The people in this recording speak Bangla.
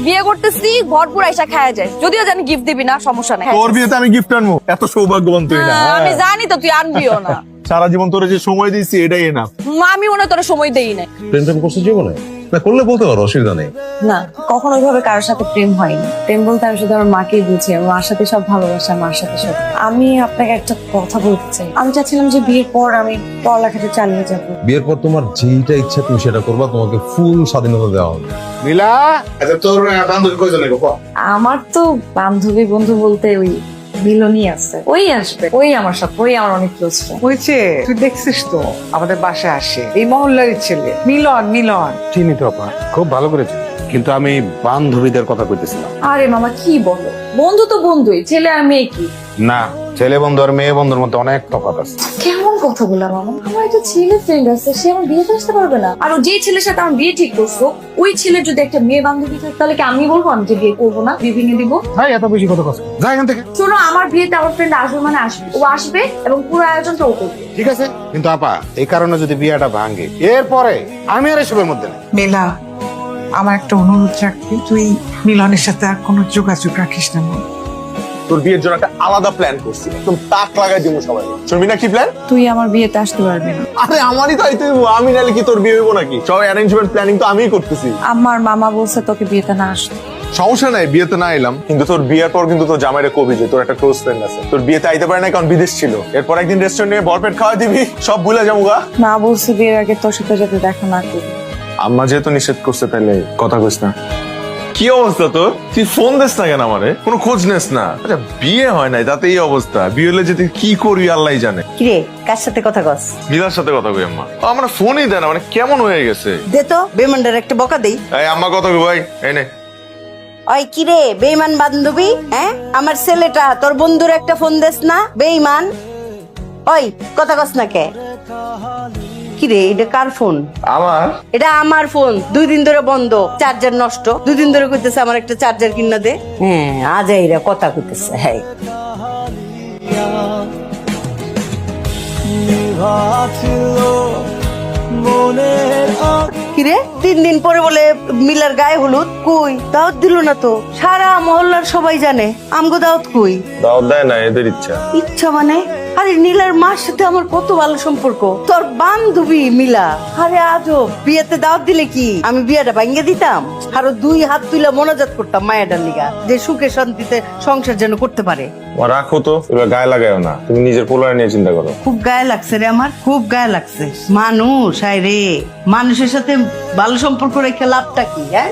বিয়ে করতেছি ভরপুর আইসা খাওয়া যায়, যদিও জানি গিফট দিবি না, সমস্যা নাই। তোর বিয়েতে আমি গিফট আনবো, এত সৌভাগ্যবান তুই না। আমি জানি তো তুই আনবিও না। সারা জীবন তোরে যে সময় দিয়েছি এটাই এনাফ। আমি মনে হয় তোর সময় দেই না। প্রেম করছিস জীবনে? না করলে বলতে পারো, অসুবিধা নেই। না, কখনো ওইভাবে কারোর সাথে প্রেম হয়নি। প্রেম বলতে আমি শুধু আমার মাকেই বুঝি, আমার মার সাথে সব ভালোবাসা, মার সাথে সব। আমি আপনাকে একটা কথা বলতে চাই, আমি চাচ্ছিলাম যে বিয়ের পর আমি পড়ালেখাটা চালিয়ে যাবো। বিয়ের পর তোমার যেটা ইচ্ছা তুমি সেটা করবা, তোমাকে ফুল স্বাধীনতা দেওয়া হবে। নীলা, আচ্ছা তোর বান্ধবী কয়জন? আমার তো বান্ধবী বন্ধু বলতে ওই মিলনই আছে, ওই আসবে, ওই আমার সাথে, ওই আমার অনেক ক্লোজ ফ্রেন্ড। হয়েছে, তুই দেখছিস তো আমাদের বাসায় আসে এই মহল্লারই ছেলে মিলন। মিলন চিনি তো আপা, খুব ভালো করেছি, কিন্তু আমি বান্ধবীদের কথা কইতেছিলাম। আরে মামা কি বলো, বন্ধু তো বন্ধুই, ছেলে আর মেয়ে কি? না, ছেলে বন্ধু আর মেয়ে বন্ধুর মধ্যে অনেক তফাৎ আছে। কেমন কথা বলা মামা, আমার একটা ছেলে ফ্রেন্ড আছে, সে আমার বিয়েতে আসতে পারবে না? আর যে ছেলের সাথে আমার বিয়ে ঠিক করছো, ওই ছেলের যদি একটা মেয়ে বান্ধবী থাকে, তাহলে কি আমি বলবো আমি যে বিয়ে করবো না, বিয়ে ভেঙে দিবো? ভাই এত বেশি কথা কথা, যা এখান থেকে। শোনো, আমার বিয়েতে আমার ফ্রেন্ড আসবে মানে আসবে, ও আসবে এবং পুরো আয়োজনটা ও করবে। ঠিক আছে, কিন্তু আপা এই কারণে যদি বিয়েটা ভাঙে, এরপরে আমি আর এসবের মধ্যে নেই। মেলা, আমার একটা অনুরোধ রাখবি, তুই মিলনের সাথে আর কোনো যোগাযোগ রাখিস না। তোর বিয়ের জন্য একটা আলাদা প্ল্যান করছি, একদম তাক লাগাই দিব সবাই। শুনবি না কি প্ল্যান? তুই আমার বিয়েতে আসতে পারবি না। আরে আমারই তো আইতে হইবো, আমি নাইলে কি তোর বিয়ে হইবো নাকি? সব অ্যারেঞ্জমেন্ট প্ল্যানিং তো আমিই করতেছি। আমার মামা বলছে তোকে বিয়েতে না আসতে। সমস্যা নাই, বিয়েতে না এলাম, কিন্তু তোর বিয়ের পর কিন্তু তোর জামাইরে কবি যে তোর একটা ক্লোজ ফ্রেন্ড আছে, তোর বিয়েতে আইতে পারে না কারণ বিদেশ ছিল। এরপর একদিন রেস্টুরেন্টে বরপেট খাওয়া দিবি, সব ভুলে যাবো গা। মা বলছে বিয়ের আগে তোর সাথে যাতে দেখা না করি। আম্মা যেহেতু নিষেধ করছে তাহলে কথা কইস না। কি অবস্থা তোর? তুই ফোন দিস না কেন আমারে? কোনো খোঁজ নেস না? আচ্ছা বিয়ে হয় নাই তাতে এই অবস্থা, বিয়ে হলে যে তুই কি করবি আল্লাহ জানে। কিরে, কার সাথে কথা কস? নীলার সাথে কথা কই আম্মা। আমার ফোনই দেয় না, মানে কেমন হয়ে গেছে। দে তো বেমানটার একটা বকা দেই। এই আম্মা কথা কই ভাই, এই নে। ওই কিরে বেইমান বান্ধবী, হ্যাঁ আমার ছেলেটা তোর বন্ধুর একটা ফোন দেস না, বেইমান। ওই কথা কস না কে? কিরে এটা কার ফোন? আমার? এটা আমার ফোন, 2 দিন ধরে বন্ধ, চার্জার নষ্ট। 2 দিন ধরে কইতেছে আমার একটা চার্জার কিনা দে। হ্যাঁ আজাইরা কথা কইতেছে। হ্যাঁ কিরে 3 দিন পরে বলে মিলার গায়ে হলুদ, কই দাওয়াত দিল না তো? সারা মহল্লার সবাই জানে, আমগো দাওয়াত কই? দাওয়াত দেয় না, এদের ইচ্ছা। ইচ্ছা মানে? আরে নীলার মার সাথে আমার কত ভালো সম্পর্ক, তোর বান্ধবী মিলা। আরে আজব, বিয়েতে দাওয়াত দিলে কি আমি বিয়েটা ভাঙ্গে দিতাম? আরো 2 হাত তুলে মোনাজাত করতাম মায়ের লিগা, যে সুখে শান্তিতে সংসার যেন করতে পারে। রাখো তো, এবার গায়ে লাগাও না, তুমি নিজের পোলার নিয়ে চিন্তা করো। খুব গায়ে লাগছে রে আমার, খুব গায়ে লাগছে। মানুষ, আয় রে, মানুষের সাথে ভালো সম্পর্ক রেখে লাভটা কি? হ্যাঁ